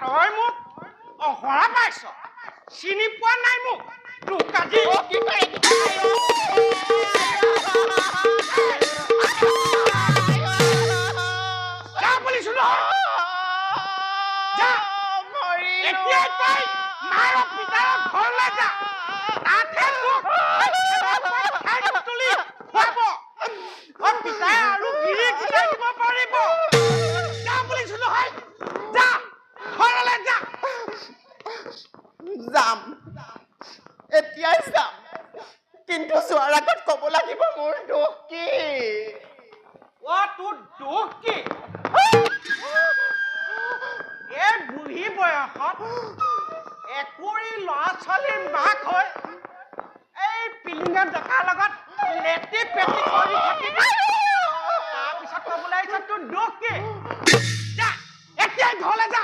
তই মোক অহৰা পাইছ চিনি পোৱা নাই মোক তোক আজি কি কৰে যা বুলিছো নহয় যা এতিয়া তই মাৰ পিতাৰ ঘৰলৈ যা তাতহে তোক খাই তুলি খুৱাব পিতাই আৰু গিৰি গোটাই দিব পাৰিব যা বুলিছো নহয় যা ঘৰলৈ যা যাম এতিয়াই যাম কিন্তু যোৱাৰ আগত ক'ব লাগিব মোৰ দুখ কি তোৰ দুখ কি এই বুঢ়ী বয়সত একুৰি ল'ৰা ছোৱালীৰ মাক হৈ এই পিলিঙা ডেকাৰ লগত লেটি পেটি কৰি থাকিবি তাৰপিছত ক'বলৈ আহিছ তোৰ দুখ কি যা এতিয়াই ঘৰলৈ যা